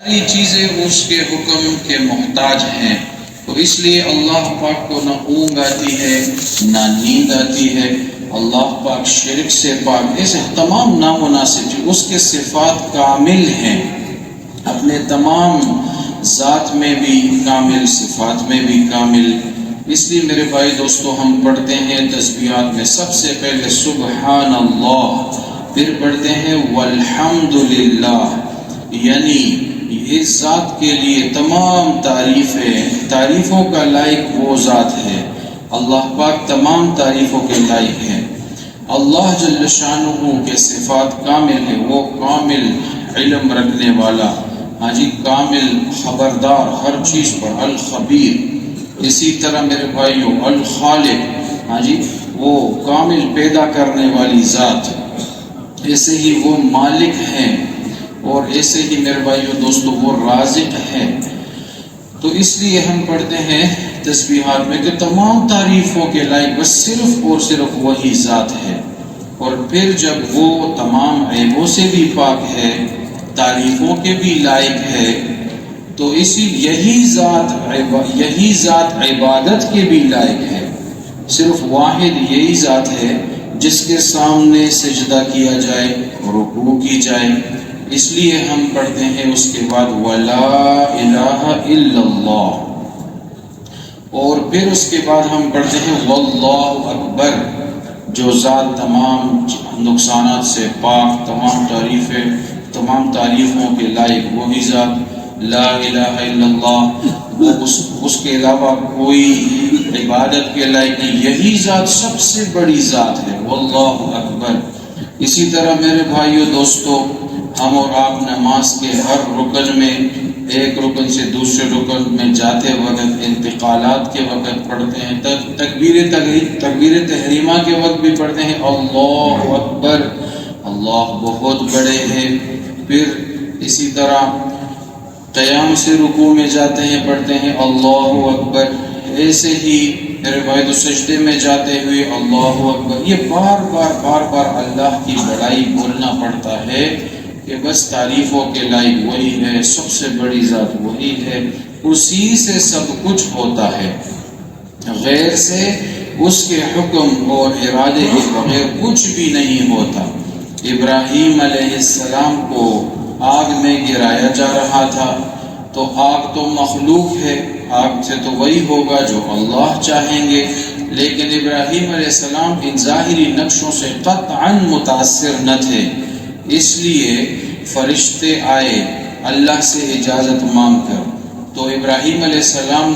ساری چیزیں اس کے حکم کے محتاج ہیں، تو اس لیے اللہ پاک کو نہ اونگ آتی ہے نہ نیند آتی ہے۔ اللہ پاک شرک سے پاک، ایسے تمام نامناسب، اس کے صفات کامل ہیں، اپنے تمام ذات میں بھی کامل، صفات میں بھی کامل۔ اس لیے میرے بھائی دوستو، ہم پڑھتے ہیں تسبیحات میں سب سے پہلے سبحان اللہ، پھر پڑھتے ہیں والحمد للہ، یعنی اس ذات کے لیے تمام تعریفوں کا لائق وہ ذات ہے۔ اللہ پاک تمام تعریفوں کے لائق ہے۔ اللہ جل شانہ کے صفات کامل ہے، وہ کامل علم رکھنے والا، ہاں جی، کامل خبردار ہر چیز پر، الخبیر۔ اسی طرح میرے بھائیوں الخالق، ہاں جی، وہ کامل پیدا کرنے والی ذات، ایسے ہی وہ مالک ہیں، اور ایسے ہی میرے بھائیوں دوستو وہ رازق ہے۔ تو اس لیے ہم پڑھتے ہیں تسبیحات میں کہ تمام تعریفوں کے لائق بس صرف اور صرف وہی ذات ہے، اور پھر جب وہ تمام عیبوں سے بھی پاک ہے، تعریفوں کے بھی لائق ہے، تو یہی ذات عبادت کے بھی لائق ہے۔ صرف واحد یہی ذات ہے جس کے سامنے سجدہ کیا جائے، رکوع کی جائے۔ اس لیے ہم پڑھتے ہیں اس کے بعد وَلَا إِلَٰهَ إِلَّا اللَّهُ، اور پھر اس کے بعد ہم پڑھتے ہیں وَاللَّهُ أَكْبَرُ، جو ذات تمام نقصانات سے پاک، تمام تعریفوں کے لائق وہی ذات، لا الہ الا اللہ، وہ اس کے علاوہ کوئی عبادت کے لائق نہیں، یہی ذات سب سے بڑی ذات ہے، واللہ اکبر۔ اسی طرح میرے بھائیو دوستو، ہم اور آپ نماز کے ہر رکن میں، ایک رکن سے دوسرے رکن میں جاتے وقت، انتقالات کے وقت پڑھتے ہیں، تکبیر تحریمہ کے وقت بھی پڑھتے ہیں اللہ اکبر، اللہ بہت بڑے ہیں۔ پھر اسی طرح قیام سے رکوع میں جاتے ہیں، پڑھتے ہیں اللہ اکبر۔ ایسے ہی میرے بھائی تو سجدے میں جاتے ہوئے اللہ اکبر۔ یہ بار بار اللہ کی بڑائی بولنا پڑتا ہے کہ بس تعریفوں کے لائق وہی ہے، سب سے بڑی ذات وہی ہے، اسی سے سب کچھ ہوتا ہے، غیر سے اس کے حکم اور ارادے کے بغیر کچھ بھی نہیں ہوتا۔ ابراہیم علیہ السلام کو آگ میں گرایا جا رہا تھا، تو آگ تو مخلوق ہے، آگ سے تو وہی ہوگا جو اللہ چاہیں گے، لیکن ابراہیم علیہ السلام ان ظاہری نقشوں سے قطعاً متاثر نہ تھے، اس لیے فرشتے آئے اللہ سے اجازت مانگ کر، تو ابراہیم علیہ السلام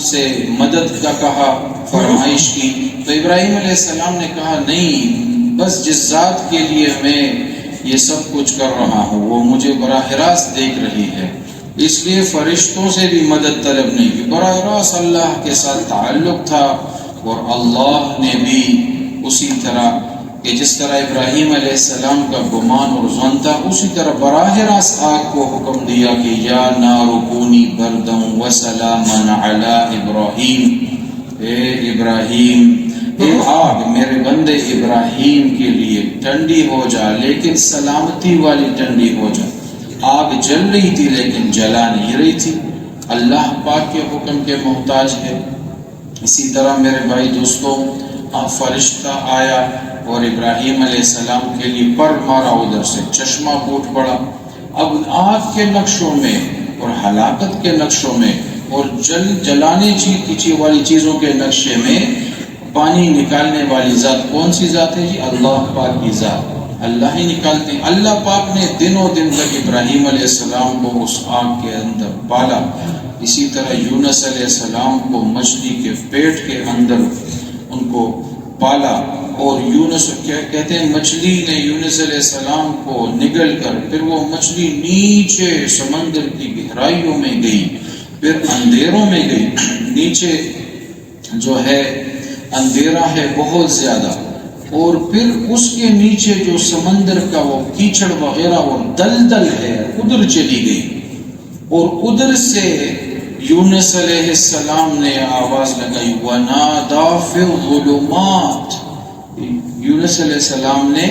سے مدد کا کہا، فرمائش کی، تو ابراہیم علیہ السلام نے کہا نہیں، بس جس ذات کے لیے میں یہ سب کچھ کر رہا ہوں وہ مجھے براہ راست دیکھ رہی ہے، اس لیے فرشتوں سے بھی مدد طلب نہیں کی، براہ راست اللہ کے ساتھ تعلق تھا۔ اور اللہ نے بھی اسی طرح کہ جس طرح ابراہیم علیہ السلام کا گمان اور ظن تھا، اسی طرح براہ راست آگ کو حکم دیا کہ یا نار کونی بردا وسلاما علی ابراہیم، اے ابراہیم، اے آگ میرے بندے ابراہیم کے لیے ٹھنڈی ہو جا، لیکن سلامتی والی ٹھنڈی ہو جا۔ آگ جل رہی تھی لیکن جلا نہیں رہی تھی، اللہ پاک کے حکم کے محتاج ہے۔ اسی طرح میرے بھائی دوستو، فرشتہ آیا اور ابراہیم علیہ السلام کے لیے پر مارا، ادھر سے چشمہ پھوٹ پڑا۔ اب آگ کے نقشوں میں اور ہلاکت کے نقشوں میں اور جلانے والی چیزوں کے نقشے میں پانی نکالنے والی ذات کون سی ذات ہے جی؟ اللہ پاک کی ذات، اللہ ہی نکالتے ہیں۔ اللہ پاک نے دنوں دن تک ابراہیم علیہ السلام کو اس آگ کے اندر پالا، اسی طرح یونس علیہ السلام کو مچھلی کے پیٹ کے اندر ان کو پالا، اور یونس کہتے ہیں مچھلی نے یونس علیہ السلام کو نگل کر، پھر وہ مچھلی نیچے سمندر کی گہرائیوں میں گئی، پھر اندھیروں میں گئی، نیچے جو ہے اندھیرا ہے بہت زیادہ، اور پھر اس کے نیچے جو سمندر کا وہ کیچڑ وغیرہ اور دلدل ہے ادھر چلی گئی، اور ادھر سے یونس علیہ السلام نے آواز لگائی وَنَادَى فِي الظُّلُمَاتِ، یونس علیہ السلام نے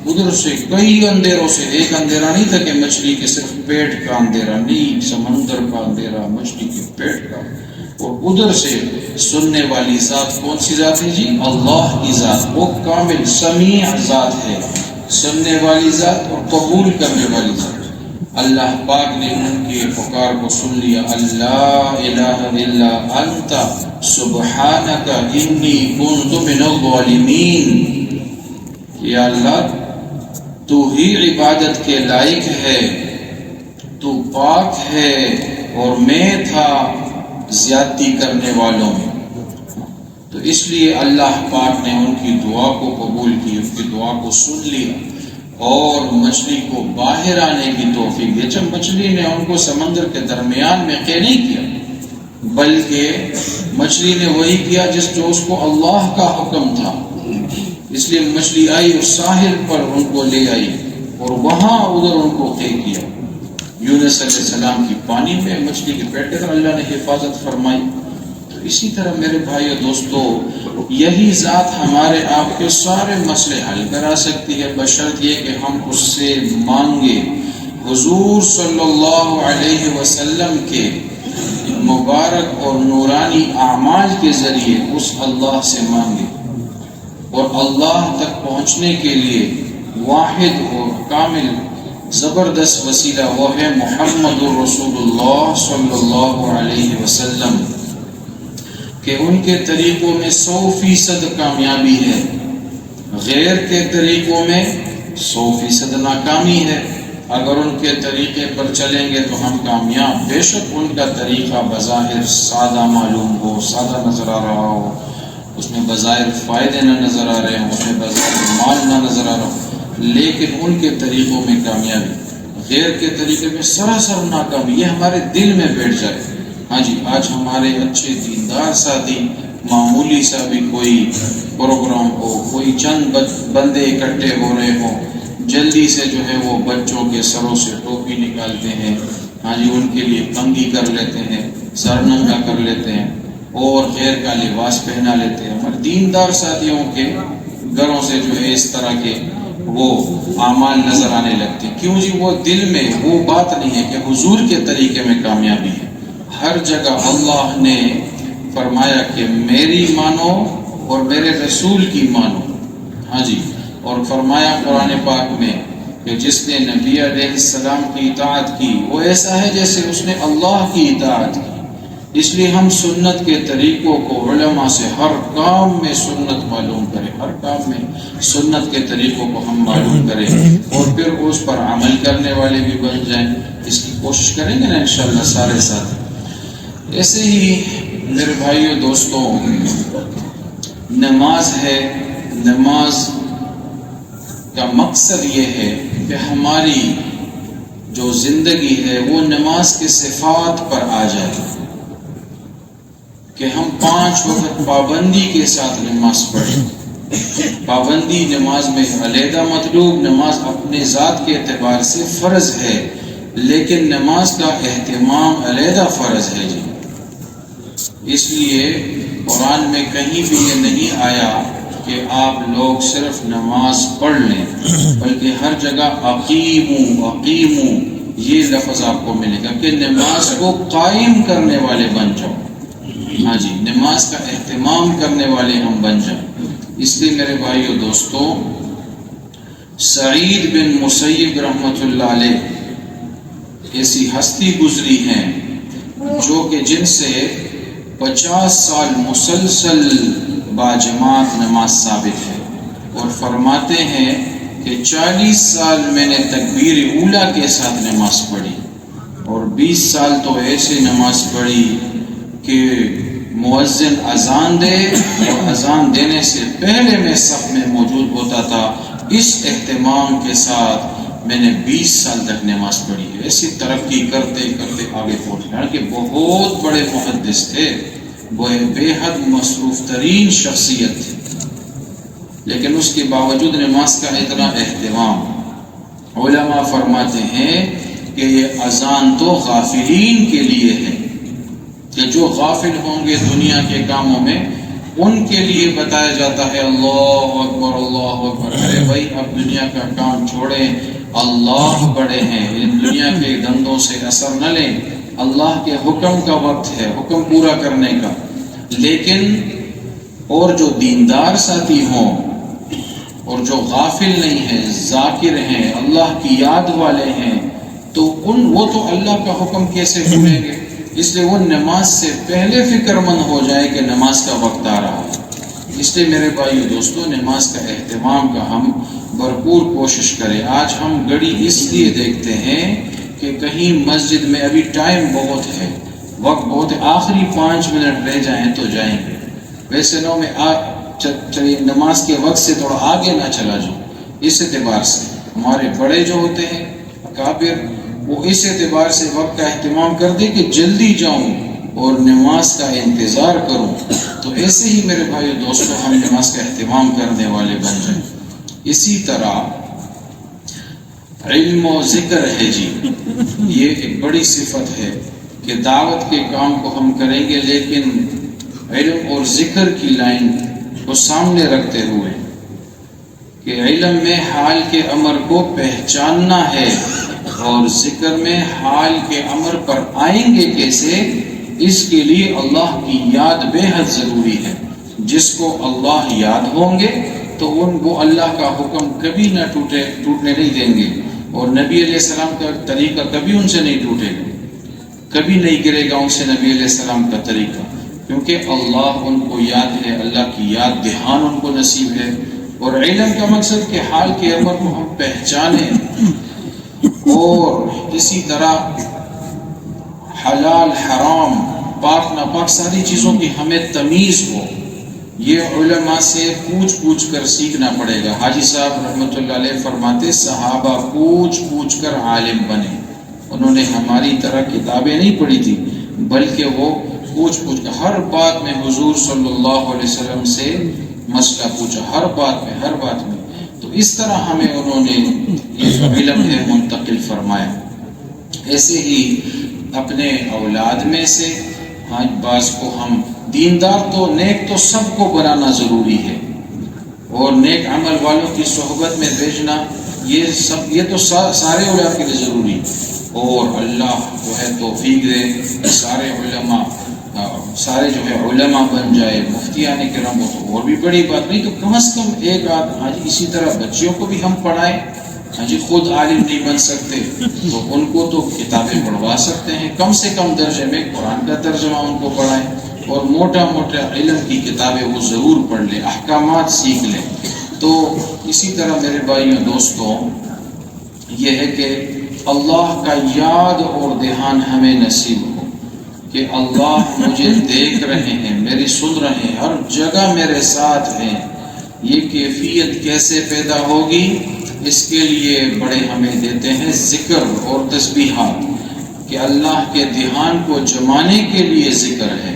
ادھر سے کئی اندھیروں سے، ایک اندھیرا نہیں تھا کہ مچھلی کے صرف پیٹ کا اندھیرا، نہیں، سمندر کا اندھیرا، مچھلی کے پیٹ کا، اور ادھر سے سننے والی ذات کون سی ذات ہے جی؟ اللہ کی ذات، وہ کامل سمیع ذات ہے، سننے والی ذات اور قبول کرنے والی ذات۔ اللہ پاک نے ان کی پکار کو سن لیا، اللہ الہ الا انت سبحانک انی کنت من الظالمین، یا اللہ تو ہی عبادت کے لائق ہے، تو پاک ہے اور میں تھا زیادتی کرنے والوں میں۔ تو اس لیے اللہ پاک نے ان کی دعا کو قبول کی، ان کی دعا کو سن لیا اور مچھلی کو باہر آنے کی توفیق دی۔ جب مچھلی نے ان کو سمندر کے درمیان میں قید نہیں کیا، بلکہ مچھلی نے وہی کیا جو اس کو اللہ کا حکم تھا، اس لیے مچھلی آئی اور ساحل پر ان کو لے آئی اور وہاں ادھر ان کو قید کیا۔ یونس علیہ السلام کی پانی میں، مچھلی کے پیٹ کے اندر اللہ نے حفاظت فرمائی۔ تو اسی طرح میرے بھائی اور دوستو، یہی ذات ہمارے آپ کے سارے مسئلے حل کرا سکتی ہے، بشرط یہ کہ ہم اس سے مانگے۔ حضور صلی اللہ علیہ وسلم کے مبارک اور نورانی اعمال کے ذریعے اس اللہ سے مانگے، اور اللہ تک پہنچنے کے لیے واحد اور کامل زبردست وسیلہ وہ ہے محمد الرسول اللہ صلی اللہ علیہ وسلم، کہ ان کے طریقوں میں 100% کامیابی ہے، غیر کے طریقوں میں 100% ناکامی ہے۔ اگر ان کے طریقے پر چلیں گے تو ہم کامیاب، بے شک ان کا طریقہ بظاہر سادہ معلوم ہو، سادہ نظر آ رہا ہو، اس میں بظاہر فائدے نہ نظر آ رہے ہوں، اس میں بظاہر مال نہ نظر آ رہا ہو، لیکن ان کے طریقوں میں کامیابی، غیر کے طریقے میں سراسر ناکامی، یہ ہمارے دل میں بیٹھ جائے۔ ہاں جی، آج ہمارے اچھے دیندار ساتھی معمولی سا بھی کوئی پروگرام ہو، کوئی چند بندے اکٹھے ہو رہے ہوں، جلدی سے جو ہے وہ بچوں کے سروں سے ٹوپی نکالتے ہیں، ہاں جی، ان کے لیے کنگھی کر لیتے ہیں، سر ننگا کر لیتے ہیں اور غیر کا لباس پہنا لیتے ہیں۔ ہمارے دیندار ساتھیوں کے گھروں سے جو ہے اس طرح کے وہ اعمال نظر آنے لگتے ہیں۔ کیوں جی؟ وہ دل میں وہ بات نہیں ہے کہ حضور کے طریقے میں کامیابی ہے۔ ہر جگہ اللہ نے فرمایا کہ میری مانو اور میرے رسول کی مانو، ہاں جی، اور فرمایا قرآن پاک میں کہ جس نے نبی علیہ السلام کی اطاعت کی وہ ایسا ہے جیسے اس نے اللہ کی اطاعت کی۔ اس لیے ہم سنت کے طریقوں کو علماء سے ہر کام میں سنت معلوم کریں، ہر کام میں سنت کے طریقوں کو ہم معلوم کریں اور پھر اس پر عمل کرنے والے بھی بن جائیں۔ اس کی کوشش کریں گے نا انشاءاللہ سارے ساتھ۔ ایسے ہی میرے بھائیو دوستوں، نماز ہے، نماز کا مقصد یہ ہے کہ ہماری جو زندگی ہے وہ نماز کے صفات پر آ جائے، کہ ہم 5 وقت پابندی کے ساتھ نماز پڑھیں۔ پابندی نماز میں علیحدہ مطلوب، نماز اپنے ذات کے اعتبار سے فرض ہے، لیکن نماز کا اہتمام علیحدہ فرض ہے جی۔ اس لیے قرآن میں کہیں بھی یہ نہیں آیا کہ آپ لوگ صرف نماز پڑھ لیں، بلکہ ہر جگہ اقیموا اقیموا یہ لفظ آپ کو ملے گا کہ نماز کو قائم کرنے والے بن جاؤ۔ ہاں جی، نماز کا اہتمام کرنے والے ہم بن جائیں۔ اس لیے میرے بھائیو دوستو، سعید بن مسیب رحمۃ اللہ علیہ ایسی ہستی گزری ہیں جو کہ جن سے 50 سال مسلسل باجماعت نماز ثابت ہے، اور فرماتے ہیں کہ 40 سال میں نے تکبیر اولیٰ کے ساتھ نماز پڑھی، اور 20 سال تو ایسے نماز پڑھی کہ مؤذن اذان دے اور اذان دینے سے پہلے میں صف میں موجود ہوتا تھا۔ اس اہتمام کے ساتھ میں نے 20 سال تک نماز پڑھی ہے۔ ایسی ترقی کرتے کرتے آگے پہنچے کہ بہت بڑے محدث تھے، وہ بے حد مصروف ترین شخصیت تھی، لیکن اس کے باوجود نماز کا اتنا اہتمام۔ علماء فرماتے ہیں کہ یہ اذان تو غافلین کے لیے ہے، کہ جو غافل ہوں گے دنیا کے کاموں میں ان کے لیے بتایا جاتا ہے اللہ اکبر اللہ اکبر. ارے بھائی اب دنیا کا کام چھوڑیں، اللہ بڑے ہیں، ان دنیا کے دندوں سے اثر نہ لیں. اللہ کے حکم کا وقت ہے، حکم پورا کرنے کا. لیکن اور جو دیندار ساتھی ہوں اور جو غافل نہیں ہیں، ذاکر ہیں، اللہ کی یاد والے ہیں، تو وہ تو اللہ کا حکم کیسے بھولیں گے؟ اس لیے وہ نماز سے پہلے فکر مند ہو جائے کہ نماز کا وقت آ رہا ہے. اس لیے میرے بھائیو دوستو، نماز کا اہتمام کا ہم بھرپور کوشش کریں. آج ہم گھڑی اس لیے دیکھتے ہیں کہ کہیں مسجد میں ابھی ٹائم بہت ہے، وقت بہت ہے، آخری 5 منٹ رہ جائیں تو جائیں گے. ویسے نو میں چلیے نماز کے وقت سے تھوڑا آگے نہ چلا جاؤ. اس اعتبار سے ہمارے بڑے جو ہوتے ہیں اکابر، وہ اس اعتبار سے وقت کا اہتمام کر دیں کہ جلدی جاؤں اور نماز کا انتظار کروں. تو ایسے ہی میرے بھائی دوستوں ہم نماز کا اہتمام کرنے والے بن جائیں. اسی طرح علم و ذکر ہے جی، یہ ایک بڑی صفت ہے کہ دعوت کے کام کو ہم کریں گے لیکن علم اور ذکر کی لائن کو سامنے رکھتے ہوئے کہ علم میں حال کے امر کو پہچاننا ہے اور ذکر میں حال کے امر پر آئیں گے کیسے، اس کے لیے اللہ کی یاد بے حد ضروری ہے. جس کو اللہ یاد ہوں گے تو ان کو اللہ کا حکم کبھی نہ ٹوٹنے نہیں دیں گے، اور نبی علیہ السلام کا طریقہ کبھی ان سے نہیں ٹوٹے گا، کبھی نہیں گرے گا ان سے نبی علیہ السلام کا طریقہ، کیونکہ اللہ ان کو یاد ہے، اللہ کی یاد دھیان ان کو نصیب ہے. اور علم کا مقصد کہ حال کے امر کو ہم پہچانیں، اور اسی طرح حلال حرام پاک ناپاک ساری چیزوں کی ہمیں تمیز ہو. یہ علماء سے پوچھ کر سیکھنا پڑے گا. حاجی صاحب رحمۃ اللہ علیہ فرماتے صحابہ پوچھ کر عالم بنے. انہوں نے ہماری طرح کتابیں نہیں پڑھی تھی، بلکہ وہ پوچھ کر ہر بات میں حضور صلی اللہ علیہ وسلم سے مسئلہ پوچھا، ہر بات میں. تو اس طرح ہمیں انہوں نے یہ علم ہے منتقل فرمایا. ایسے ہی اپنے اولاد میں سے بعض کو ہم دیندار تو نیک تو سب کو بنانا ضروری ہے، اور نیک عمل والوں کی صحبت میں بھیجنا یہ تو سارے اولاد کے لیے ضروری. اور اللہ جو ہے توفیق دے سارے جو ہے علماء بن جائے، مفتیان کرام ہو تو اور بھی بڑی بات نہیں، تو کم از کم ایک آدھ اسی طرح بچیوں کو بھی ہم پڑھائیں. خود عالم نہیں بن سکتے تو ان کو تو کتابیں پڑھوا سکتے ہیں، کم سے کم درجے میں قرآن کا ترجمہ ان کو پڑھائیں، اور موٹا علم کی کتابیں وہ ضرور پڑھ لیں، احکامات سیکھ لیں. تو اسی طرح میرے بھائیوں دوستوں، یہ ہے کہ اللہ کا یاد اور دھیان ہمیں نصیب ہو کہ اللہ مجھے دیکھ رہے ہیں، میری سن رہے ہیں، ہر جگہ میرے ساتھ ہیں. یہ کیفیت کیسے پیدا ہوگی؟ اس کے لیے بڑے ہمیں دیتے ہیں ذکر اور تسبیحات، کہ اللہ کے دھیان کو جمانے کے لیے ذکر ہے.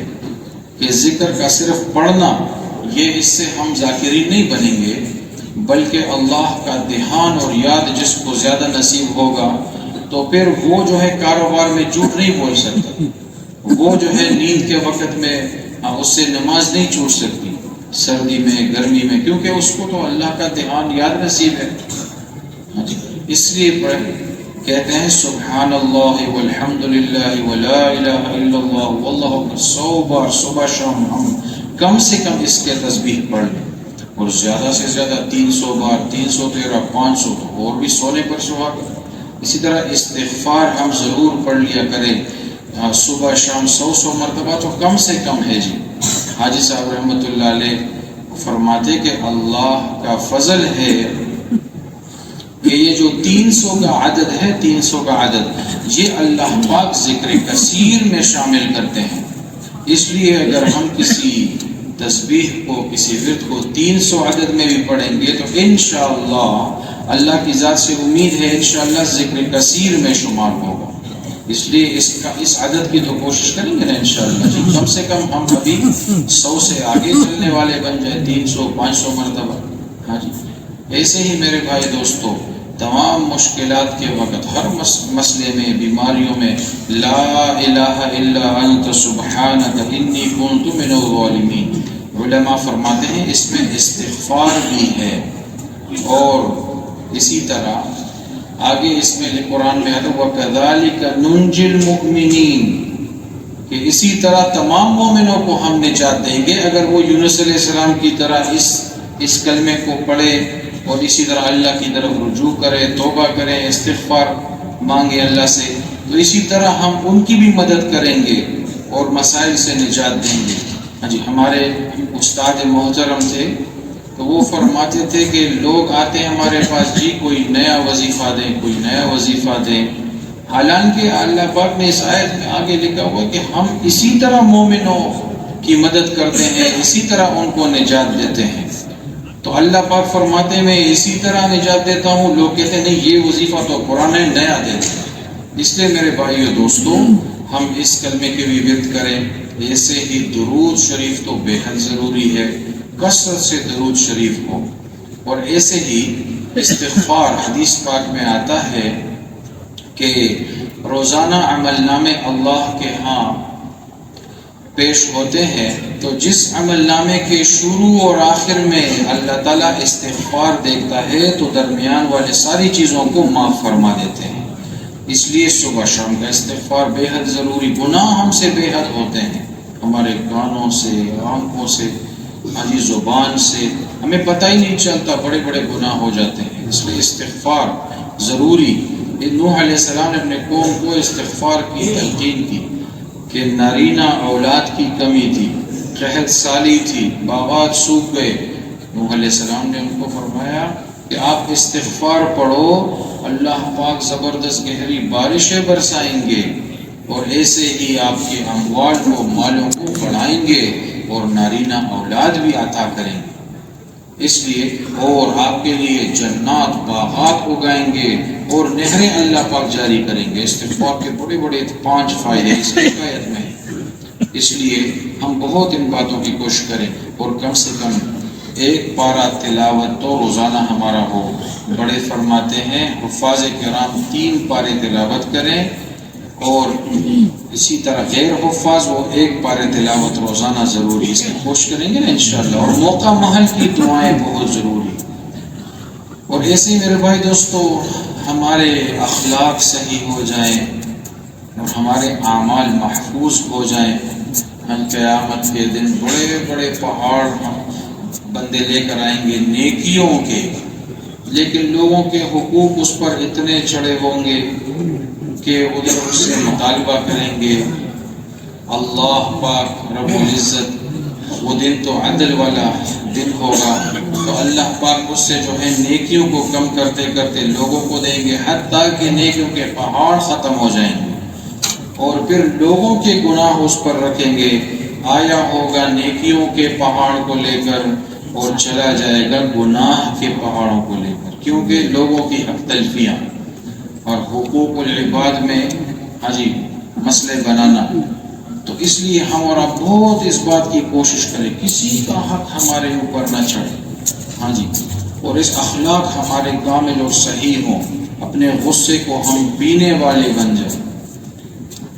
کہ ذکر کا صرف پڑھنا، یہ اس سے ہم ذاکرین نہیں بنیں گے، بلکہ اللہ کا دھیان اور یاد جس کو زیادہ نصیب ہوگا تو پھر وہ جو ہے کاروبار میں جھوٹ نہیں بول سکتا، وہ جو ہے نیند کے وقت میں اس سے نماز نہیں چھوٹ سکتی، سردی میں گرمی میں، کیونکہ اس کو تو اللہ کا دھیان یاد نصیب ہے. اس لیے کہتے ہیں سبحان اللہ والحمد للہ ولا الہ الا اللہ واللہ اکبر 100 بار صبح شام ہم کم سے کم اس کے تسبیح پڑھ لیں، اور زیادہ سے زیادہ 300 بار، 313، 500 تو اور بھی سونے پر سہاگا. اسی طرح استغفار ہم ضرور پڑھ لیا کریں صبح شام 100 مرتبہ تو کم سے کم ہے جی. حاجی صاحب رحمۃ اللہ علیہ فرماتے کہ اللہ کا فضل ہے کہ یہ جو 300 کا عدد ہے، 300 کا عدد یہ اللہ پاک ذکر کثیر میں شامل کرتے ہیں. اس لیے اگر ہم کسی تسبیح کو، کسی ورد کو 300 عدد میں بھی پڑھیں گے تو انشاءاللہ اللہ کی ذات سے امید ہے انشاءاللہ ذکر کثیر میں شمار ہوگا. اس لیے اس عدد کی تو کوشش کریں گے نا انشاءاللہ جی. کم سے کم ہم ابھی 100 سے آگے چلنے والے بن جائیں، 300 500 مرتبہ. ہاں جی. ایسے ہی میرے بھائی دوستو، تمام مشکلات کے وقت، ہر مسئلے میں، بیماریوں میں لا الہ الا انت سبحانک انی کنت من الظالمین، علماء فرماتے ہیں اس میں استغفار بھی ہے، اور اسی طرح آگے اس میں قرآن میں آتا ہے وَكَذَلِكَ نُنْجِي الْمُؤْمِنِينَ، کہ اسی طرح تمام مومنوں کو ہم نجات دیں گے اگر وہ یونس علیہ السلام کی طرح اس کلمے کو پڑھے اور اسی طرح اللہ کی طرف رجوع کرے، توبہ کرے، استغفار مانگے اللہ سے، تو اسی طرح ہم ان کی بھی مدد کریں گے اور مسائل سے نجات دیں گے۔ ہاں جی، ہمارے استاد محترم تھے تو وہ فرماتے تھے کہ لوگ آتے ہیں ہمارے پاس، جی کوئی نیا وظیفہ دیں، کوئی نیا وظیفہ دیں، حالانکہ اللہ پاک نے اس آیت میں آگے لکھا ہوا کہ ہم اسی طرح مومنوں کی مدد کرتے ہیں، اسی طرح ان کو نجات دیتے ہیں۔ تو اللہ پاک فرماتے ہیں میں اسی طرح نجات دیتا ہوں، لوگ کہتے ہیں نہیں یہ وظیفہ تو قرآن ہے، نیا دیتے ہیں۔ اس لیے میرے بھائیو دوستو، ہم اس کلمے کے بھی ورد کریں۔ ایسے ہی درود شریف تو بے حد ضروری ہے، کثرت سے درود شریف ہو، اور ایسے ہی استغفار، حدیث پاک میں آتا ہے کہ روزانہ عمل نامے اللہ کے ہاں پیش ہوتے ہیں، تو جس عمل نامے کے شروع اور آخر میں اللہ تعالیٰ استغفار دیکھتا ہے تو درمیان والے ساری چیزوں کو معاف فرما دیتے ہیں۔ اس لیے صبح شام کا استغفار بے حد ضروری۔ گناہ ہم سے بے حد ہوتے ہیں، ہمارے کانوں سے، آنکھوں سے، ہماری زبان سے، ہمیں پتہ ہی نہیں چلتا، بڑے بڑے گناہ ہو جاتے ہیں۔ اس لیے استغفار ضروری۔ نوح علیہ السلام نے اپنے قوم کو استغفار کی تلقین کی کہ نارینہ اولاد کی کمی تھی، قحط سالی تھی، باغات سوکھ گئے۔ نوح علیہ السلام نے ان کو فرمایا کہ آپ استغفار پڑھو، اللہ پاک زبردست گہری بارشیں برسائیں گے، اور ایسے ہی آپ کے اموال کو، مالوں کو بڑھائیں گے اور نارینہ اولاد بھی عطا کریں گے۔ اس لیے اور آپ کے لیے جنات، باغات اگائیں گے اور نہریں اللہ پاک جاری کریں گے۔ استغفار کے بڑے بڑے 5 فائدے اس آیت میں ہیں۔ اس لیے ہم بہت ان باتوں کی کوشش کریں، اور کم سے کم 1 پارہ تلاوت تو روزانہ ہمارا ہو۔ بڑے فرماتے ہیں حفاظ کرام 3 پارے تلاوت کریں، اور اسی طرح غیر حفاظ وہ 1 پارے تلاوت روزانہ ضروری، اس کی کوشش کریں گے نا انشاءاللہ۔ اور موقع محل کی دعائیں بہت ضروری۔ اور ایسے ہی میرے بھائی دوستو، ہمارے اخلاق صحیح ہو جائیں اور ہمارے اعمال محفوظ ہو جائیں، ہم قیامت کے دن بڑے بڑے پہاڑ بندے لے کر آئیں گے نیکیوں کے، لیکن لوگوں کے حقوق اس پر اتنے چڑھے ہوں گے کہ ادھر اس سے مطالبہ کریں گے۔ اللہ پاک رب العزت، وہ دن تو عدل والا دن ہوگا، تو اللہ پاک اس سے جو ہے نیکیوں کو کم کرتے کرتے لوگوں کو دیں گے، حتیٰ کہ نیکیوں کے پہاڑ ختم ہو جائیں گے، اور پھر لوگوں کے گناہ اس پر رکھیں گے۔ آیا ہوگا نیکیوں کے پہاڑ کو لے کر اور چلا جائے گا گناہ کے پہاڑوں کو لے کر، کیونکہ لوگوں کی حق تلفیاں اور حقوق العباد میں ہاں جی مسئلے بنانا، تو اس لیے ہم اور آپ بہت اس بات کی کوشش کریں کسی کا حق ہمارے اوپر نہ چڑھے، ہاں جی، اور اس اخلاق ہمارے کامل اور صحیح ہوں، اپنے غصے کو ہم پینے والے بن جائیں،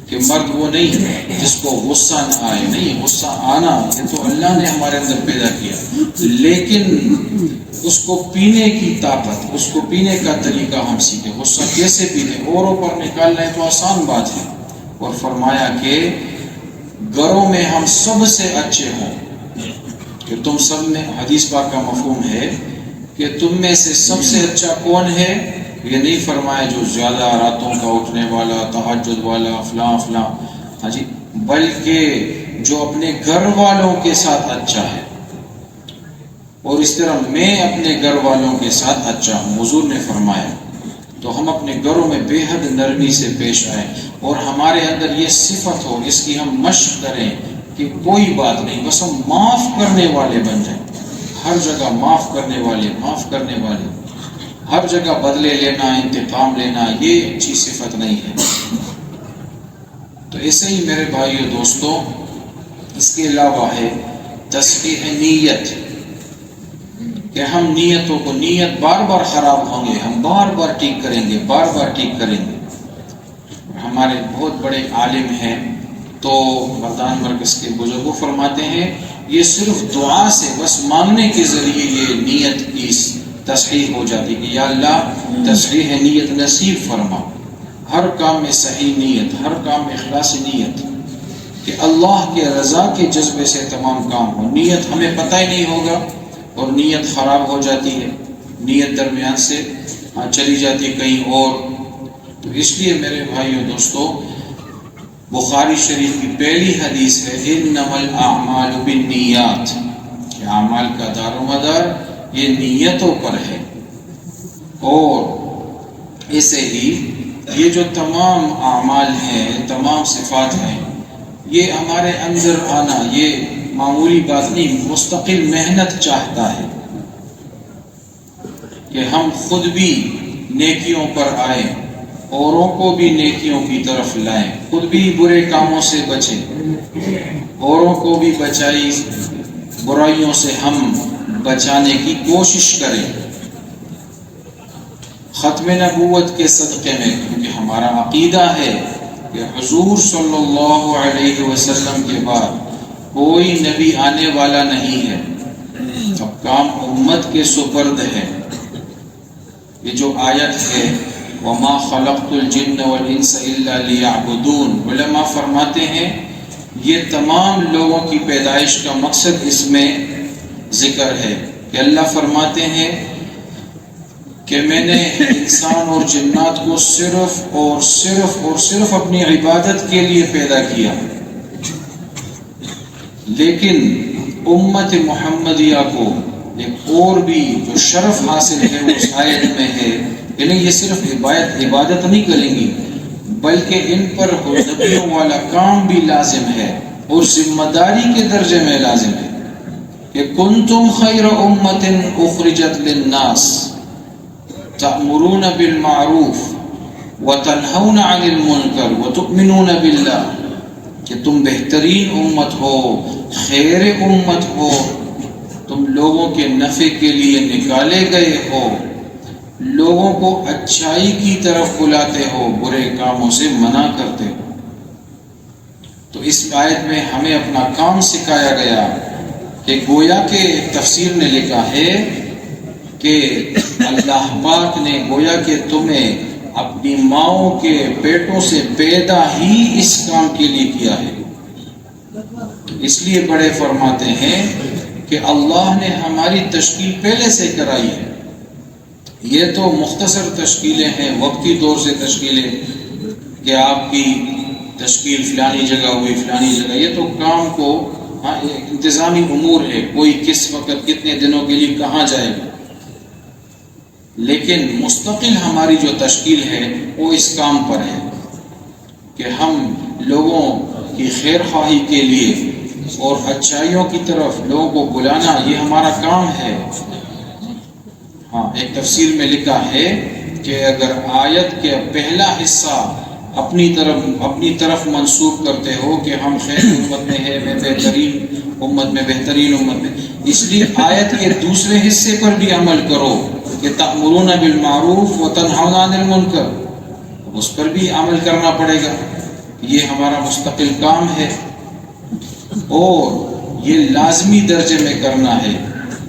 کہ مرد وہ نہیں ہے جس کو غصہ نہ آئے، نہیں، غصہ آنا یہ تو اللہ نے ہمارے اندر پیدا کیا، لیکن اس کو پینے کی طاقت، اس کو پینے کا طریقہ ہم سیکھیں، غصہ کیسے پینے، اوروں پر نکالنا ہے تو آسان بات ہے، اور فرمایا کہ گھروں میں ہم سب سے اچھے ہوں، کہ تم سب میں، حدیث پاک کا مفہوم ہے کہ تم میں سے سب سے اچھا کون ہے، یہ نہیں فرمایا جو زیادہ راتوں کا اٹھنے والا، تہجد والا، فلاں فلاں، ہاں جی، بلکہ جو اپنے گھر والوں کے ساتھ اچھا ہے، اور اس طرح میں اپنے گھر والوں کے ساتھ اچھا ہوں، حضور نے فرمایا۔ تو ہم اپنے گھروں میں بے حد نرمی سے پیش آئیں، اور ہمارے اندر یہ صفت ہو، اس کی ہم مشق کریں کہ کوئی بات نہیں، بس ہم معاف کرنے والے بن جائیں، ہر جگہ معاف کرنے والے، معاف کرنے والے، ہر جگہ بدلے لینا، انتقام لینا، یہ اچھی صفت نہیں ہے۔ تو ایسے ہی میرے بھائیو دوستو، اس کے علاوہ ہے تصحیح نیت، کہ ہم نیتوں کو، نیت بار بار خراب ہوں گے، ہم بار بار ٹھیک کریں گے، بار بار ٹھیک کریں گے۔ ہمارے بہت بڑے عالم ہیں تو مردان مرکز کے بزرگوں فرماتے ہیں یہ صرف دعا سے بس مانگنے کے ذریعے یہ نیت کی تصحیح ہو جاتی کہ یا اللہ تصحیح نیت نصیب فرما، ہر کام میں صحیح نیت، ہر کام میں اخلاص نیت، کہ اللہ کے رضا کے جذبے سے تمام کام ہو۔ نیت ہمیں پتہ ہی نہیں ہوگا اور نیت خراب ہو جاتی ہے، نیت درمیان سے چلی جاتی ہے کہیں اور۔ تو اس لیے میرے بھائیو دوستو، بخاری شریف کی پہلی حدیث ہے انما الاعمال بالنیات، کہ اعمال کا دار و مدار یہ نیتوں پر ہے، اور اسے ہی یہ جو تمام اعمال ہیں، تمام صفات ہیں، یہ ہمارے اندر آنا یہ معمولی بات نہیں، مستقل محنت چاہتا ہے کہ ہم خود بھی نیکیوں پر آئیں، اوروں کو بھی نیکیوں کی طرف لائیں، خود بھی برے کاموں سے بچیں، اوروں کو بھی بچائی برائیوں سے ہم بچانے کی کوشش کریں۔ ختم نبوت کے صدقے میں، کیونکہ ہمارا عقیدہ ہے کہ حضور صلی اللہ علیہ وسلم کے بعد کوئی نبی آنے والا نہیں ہے، اب کام امت کے سپرد ہے۔ یہ جو آیت ہے وَمَا خَلَقْتُ الْجِنَّ وَالْإِنسَ إِلَّا لِيَعْبُدُونَ، علماء فرماتے ہیں یہ تمام لوگوں کی پیدائش کا مقصد اس میں ذکر ہے کہ اللہ فرماتے ہیں کہ میں نے انسان اور جنات کو صرف اور صرف اور صرف اپنی عبادت کے لیے پیدا کیا، لیکن امت محمدیہ کو ایک اور بھی جو شرف حاصل ہے اس آیت میں ہے، یعنی یہ صرف عبادت نہیں کریں گی بلکہ ان پر نبیوں والا کام بھی لازم ہے اور ذمہ داری کے درجے میں لازم ہے کہ کنتم خیر امت اخرجت للناس تأمرون بالمعروف وتنہون عن المنکر وتؤمنون باللہ، کہ تم بہترین امت ہو، خیر امت ہو، تم لوگوں کے نفع کے لیے نکالے گئے ہو، لوگوں کو اچھائی کی طرف بلاتے ہو، برے کاموں سے منع کرتے ہو۔ تو اس آیت میں ہمیں اپنا کام سکھایا گیا کہ گویا کہ تفسیر نے لکھا ہے کہ اللہ پاک نے گویا کہ تمہیں اپنی ماؤں کے پیٹوں سے پیدا ہی اس کام کے لیے کیا ہے۔ اس لیے بڑے فرماتے ہیں کہ اللہ نے ہماری تشکیل پہلے سے کرائی ہے، یہ تو مختصر تشکیلیں ہیں، وقتی طور سے تشکیلیں کہ آپ کی تشکیل فلانی جگہ ہوئی فلانی جگہ، یہ تو کام کو انتظامی امور ہے، کوئی کس وقت کتنے دنوں کے لیے کہاں جائے گا، لیکن مستقل ہماری جو تشکیل ہے وہ اس کام پر ہے کہ ہم لوگوں کی خیر خواہی کے لیے اور اچھائیوں کی طرف لوگوں کو بلانا، یہ ہمارا کام ہے۔ ہاں، ایک تفسیر میں لکھا ہے کہ اگر آیت کے پہلا حصہ اپنی طرف منسوب کرتے ہو کہ ہم خیر امت میں ہیں، میں بہترین امت میں، بہترین امت میں، اس لیے آیت کے دوسرے حصے پر بھی عمل کرو کہ تأمرون بالمعروف وتنہون عن المنکر، اس پر بھی عمل کرنا پڑے گا، یہ ہمارا مستقل کام ہے اور یہ لازمی درجے میں کرنا ہے،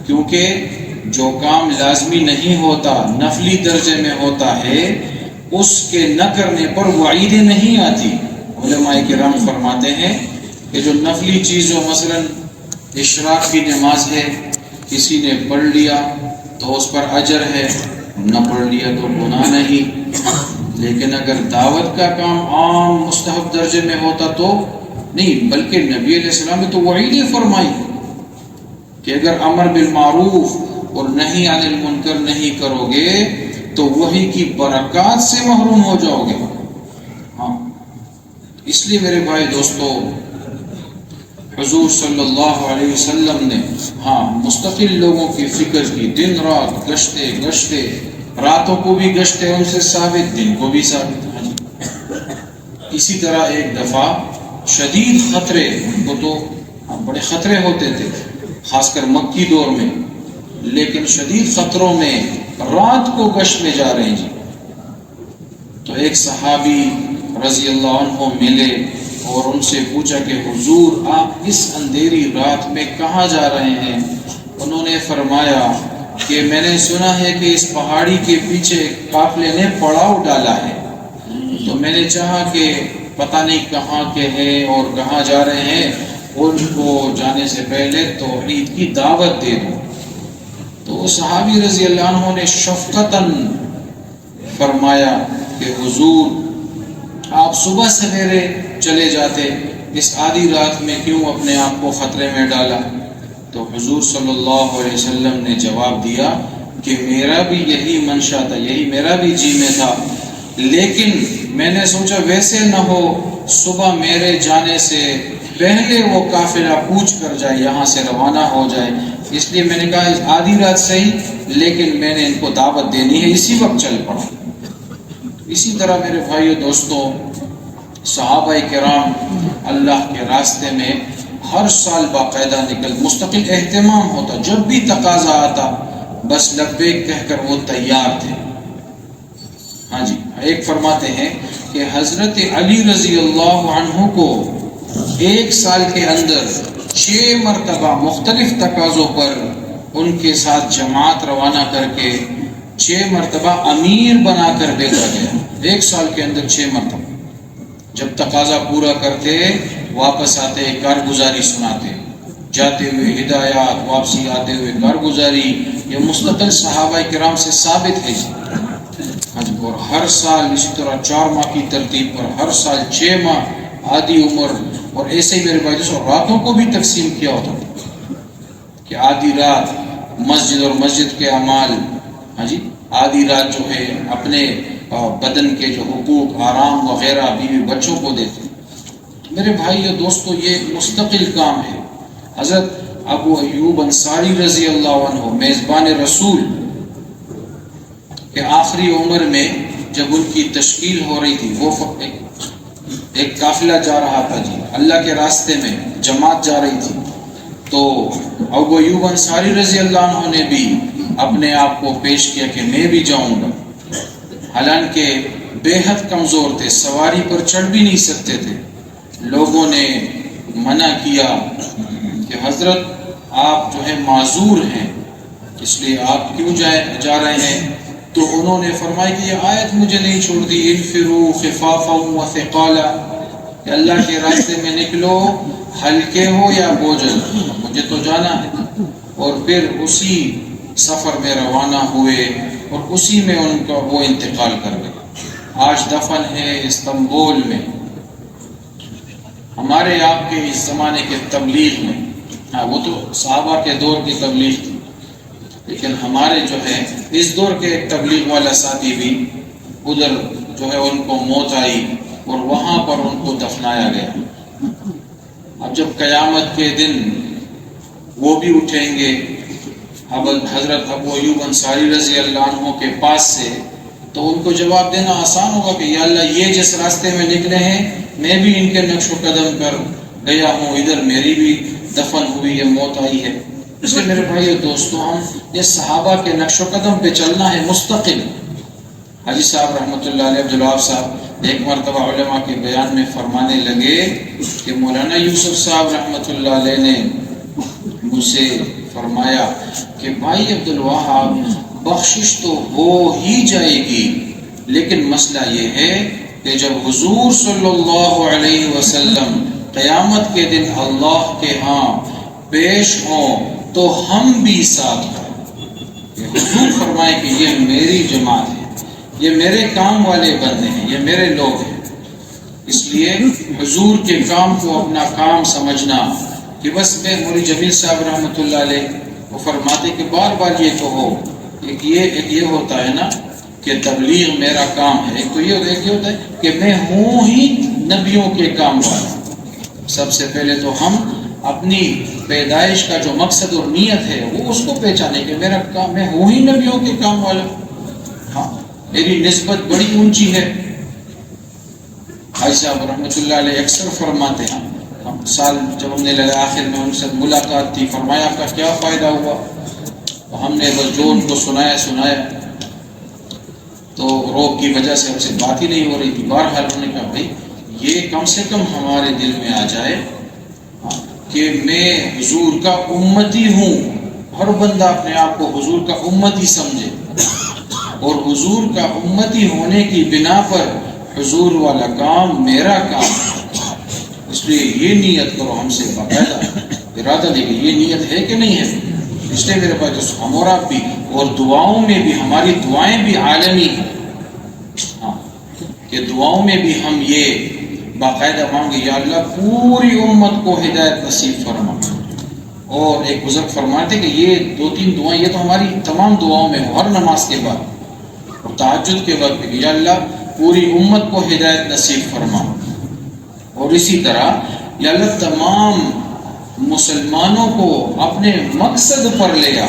کیونکہ جو کام لازمی نہیں ہوتا، نفلی درجے میں ہوتا ہے، اس کے نہ کرنے پر وعیدیں نہیں آتی۔ علماء کرام فرماتے ہیں کہ جو نفلی چیز ہو، مثلا اشراق کی نماز ہے، کسی نے پڑھ لیا تو اس پر اجر ہے، نہ پڑھ لیا تو گناہ نہیں، لیکن اگر دعوت کا کام عام مستحب درجے میں ہوتا تو نہیں، بلکہ نبی علیہ السلام نے تو وعیدیں فرمائی کہ اگر امر بالمعروف اور نہی عن المنکر نہیں کرو گے تو وہی کی برکات سے محروم ہو جاؤ گے۔ ہاں، اس لیے میرے بھائی دوستو، حضور صلی اللہ علیہ وسلم نے مستقل لوگوں کی فکر کی، دن رات گشتے، راتوں کو بھی گشتے ان سے ثابت، دن کو بھی ثابت۔ اسی طرح ایک دفعہ شدید خطرے، ان کو تو بڑے خطرے ہوتے تھے خاص کر مکی دور میں، لیکن شدید خطروں میں رات کو گشت میں جا رہے ہیں جی، تو ایک صحابی رضی اللہ عنہ ملے اور ان سے پوچھا کہ حضور آپ اس اندھیری رات میں کہاں جا رہے ہیں؟ انہوں نے فرمایا کہ میں نے سنا ہے کہ اس پہاڑی کے پیچھے قافلے نے پڑاؤ ڈالا ہے، تو میں نے چاہا کہ پتہ نہیں کہاں کے ہیں اور کہاں جا رہے ہیں، ان کو جانے سے پہلے توحید کی دعوت دے دوں۔ تو صحابی رضی اللہ عنہ نے شفقتاً فرمایا کہ حضور آپ صبح سویرے چلے جاتے، اس آدھی رات میں کیوں اپنے آپ کو خطرے میں ڈالا؟ تو حضور صلی اللہ علیہ وسلم نے جواب دیا کہ میرا بھی یہی منشا تھا، یہی میرا بھی جی میں تھا، لیکن میں نے سوچا ویسے نہ ہو صبح میرے جانے سے پہلے وہ قافلہ کوچ کر جائے، یہاں سے روانہ ہو جائے، اس لیے میں نے کہا آدھی رات صحیح لیکن میں نے ان کو دعوت دینی ہے، اسی وقت چل پڑا۔ اسی طرح میرے بھائیو دوستوں، صحابہ کرام اللہ کے راستے میں ہر سال باقاعدہ مستقل اہتمام ہوتا، جب بھی تقاضا آتا بس لبیک کہہ کر وہ تیار تھے۔ ہاں جی، ایک فرماتے ہیں کہ حضرت علی رضی اللہ عنہ کو ایک سال کے اندر 6 مرتبہ مختلف تقاضوں پر ان کے ساتھ جماعت روانہ کر کے 6 مرتبہ امیر بنا کر بھیجا گیا، ایک سال کے اندر 6 مرتبہ۔ جب تقاضا پورا کرتے واپس آتے کارگزاری سناتے، جاتے ہوئے ہدایات، واپسی آتے ہوئے کارگزاری، یہ مستقل صحابہ کرام سے ثابت ہے۔ اور ہر سال اسی طرح 4 ماہ کی ترتیب پر ہر سال 6 ماہ آدھی عمر، اور ایسے ہی میرے بھائی دوستوں راتوں کو بھی تقسیم کیا ہوتا کہ آدھی رات مسجد اور مسجد کے اعمال، ہاں جی، آدھی رات جو ہے اپنے بدن کے جو حقوق، آرام وغیرہ بیوی بچوں کو دیتے۔ میرے بھائی اور دوستو یہ مستقل کام ہے۔ حضرت ابو ایوب انصاری رضی اللہ عنہ میزبان رسول کہ آخری عمر میں جب ان کی تشکیل ہو رہی تھی، وہ ایک قافلہ جا رہا تھا جی اللہ کے راستے میں، جماعت جا رہی تھی، تو ابو ایوب انصاری رضی اللہ عنہ نے بھی اپنے آپ کو پیش کیا کہ میں بھی جاؤں گا، حالانکہ بے حد کمزور تھے، سواری پر چڑھ بھی نہیں سکتے تھے۔ لوگوں نے منع کیا کہ حضرت آپ جو ہے معذور ہیں، اس لیے آپ کیوں جا رہے ہیں؟ تو انہوں نے فرمایا کہ یہ آیت مجھے نہیں چھوڑ دی، انفروا خفافا وثقالا، کہ اللہ کے راستے میں نکلو ہلکے ہو یا بوجھل، مجھے تو جانا ہے۔ اور پھر اسی سفر میں روانہ ہوئے اور اسی میں ان کا وہ انتقال کر گئے۔ آج دفن ہے استنبول میں، ہمارے آپ کے اس زمانے کے تبلیغ میں، ہاں وہ تو صحابہ کے دور کی تبلیغ تھی، لیکن ہمارے جو ہے اس دور کے ایک تبلیغ والا ساتھی بھی ادھر جو ہے ان کو موت آئی اور وہاں پر ان کو دفنایا گیا۔ اب جب قیامت کے دن وہ بھی اٹھیں گے حضرت ابو ایوب انصاری رضی اللہ عنہ کے پاس سے، تو ان کو جواب دینا آسان ہوگا کہ یا اللہ یہ جس راستے میں نکلے ہیں میں بھی ان کے نقش و قدم پر گیا ہوں، ادھر میری بھی دفن ہوئی ہے، موت آئی ہے۔ اس لیے میرے بھائی اور دوستوں، ہم یہ صحابہ کے نقش و قدم پہ چلنا ہے مستقل۔ حاجی صاحب رحمۃ اللہ علیہ عبدالوہاب صاحب ایک مرتبہ علماء کے بیان میں فرمانے لگے کہ مولانا یوسف صاحب رحمۃ اللہ علیہ نے مجھ سے فرمایا کہ بھائی عبدالوہاب بخشش تو ہو ہی جائے گی، لیکن مسئلہ یہ ہے کہ جب حضور صلی اللہ علیہ وسلم قیامت کے دن اللہ کے ہاں پیش ہوں تو ہم بھی ساتھ ہوں۔ حضور فرمائے کہ یہ میری جماعت ہے، یہ میرے کام والے بندے ہیں، یہ میرے لوگ ہیں۔ اس لیے حضور کے کام کو اپنا کام سمجھنا کہ بس میں مولی جمیل صاحب رحمۃ اللہ علیہ وہ فرماتے کہ بار بار یہ کہو، ایک یہ ہوتا ہے نا کہ تبلیغ میرا کام ہے، ایک تو یہ ہوتا ہے کہ میں ہوں ہی نبیوں کے کام والا۔ سب سے پہلے تو ہم اپنی پیدائش کا جو مقصد اور نیت ہے وہ اس کو پہچانے کہ میرا کام، میں ہوں ہی نبیوں کے کام والا، ہاں میری نسبت بڑی اونچی ہے۔ بھائی صاحب رحمۃ اللہ علیہ اکثر فرماتے ہیں، ہم سال جب ہم نے لگا آخر میں ان سے ملاقات تھی، فرمایا آپ کا کیا فائدہ ہوا؟ تو ہم نے بس جو ان کو سنایا تو روگ کی وجہ سے ہم سے بات ہی نہیں ہو رہی تھی۔ بہرحال انہوں نے کہا بھائی یہ کم سے کم ہمارے دل میں آ جائے کہ میں حضور کا امتی ہوں. ہر بندہ اپنے آپ کو حضور کا امتی سمجھے، اور حضور کا امتی ہونے کی بنا پر حضور والا کام میرا کام. اس لیے یہ نیت کرو ہم سے باقاعدہ ارادہ لے کے، یہ نیت ہے کہ نہیں ہے؟ اس لیے میرے پاس ہم اور آپ بھی، اور دعاؤں میں بھی ہماری دعائیں بھی عالمی ہیں، کہ دعاؤں میں بھی ہم یہ باقاعدہ مانگے یا اللہ پوری امت کو ہدایت نصیب فرما. اور ایک بزرگ فرماتے کہ یہ 2-3 دعائیں یہ تو ہماری تمام دعاؤں میں ہو، ہر نماز کے بعد اور تہجد کے وقت بھی، یا اللہ پوری امت کو ہدایت نصیب فرما. اور اسی طرح یا اللہ تمام مسلمانوں کو اپنے مقصد پر لے آ،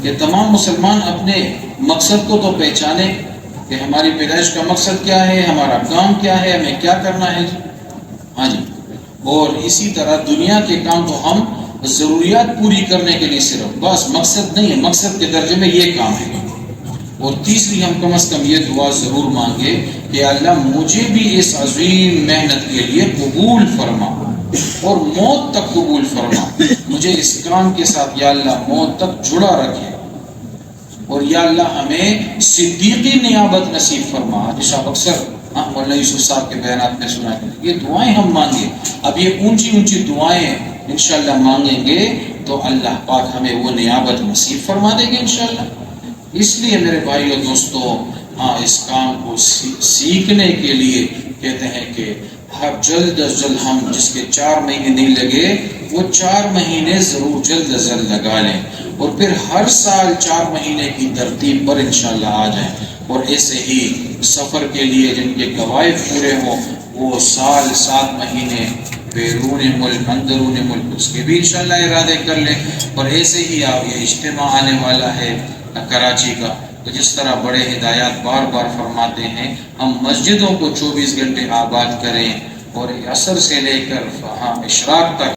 کہ تمام مسلمان اپنے مقصد کو تو پہچانے کہ ہماری پیدائش کا مقصد کیا ہے، ہمارا کام کیا ہے، ہمیں کیا کرنا ہے. ہاں جی. اور اسی طرح دنیا کے کام تو ہم ضروریات پوری کرنے کے لیے صرف، بس مقصد نہیں ہے، مقصد کے درجے میں یہ کام ہے. اور تیسری ہم کم از کم یہ دعا ضرور مانگے کہ اللہ مجھے بھی اس عظیم محنت کے لیے قبول فرما اور موت تک قبول فرما. مجھے اس کام کے ساتھ یا اللہ موت تک جڑا رکھے. اور یا اللہ ہمیں صدیقی نیابت نصیب فرما. شاہ اکثر مولانا یوسف صاحب کے بیانات میں سنا کہ یہ دعائیں ہم مانگے. اب یہ اونچی اونچی دعائیں انشاءاللہ مانگیں گے تو اللہ پاک ہمیں وہ نیابت نصیب فرما دے گے انشاءاللہ. اس لیے میرے بھائی اور دوستو، اس کام کو سیکھنے کے لیے کہتے ہیں کہ ہر جلد از جلد ہم جس کے 4 مہینے نہیں لگے وہ 4 مہینے ضرور جلد از جلد لگا لیں، اور پھر ہر سال 4 مہینے کی ترتیب پر انشاءاللہ آ جائیں. اور ایسے ہی سفر کے لیے جن کے قواعد پورے ہوں وہ سال 7 مہینے بیرون ملک اندرون ملک اس کے بھی انشاءاللہ ارادے کر لیں. اور ایسے ہی یہ اجتماع آنے والا ہے کراچی کا، تو جس طرح بڑے ہدایات بار بار فرماتے ہیں ہم مسجدوں کو 24 گھنٹے آباد کریں، اور عصر سے لے کر اشراق تک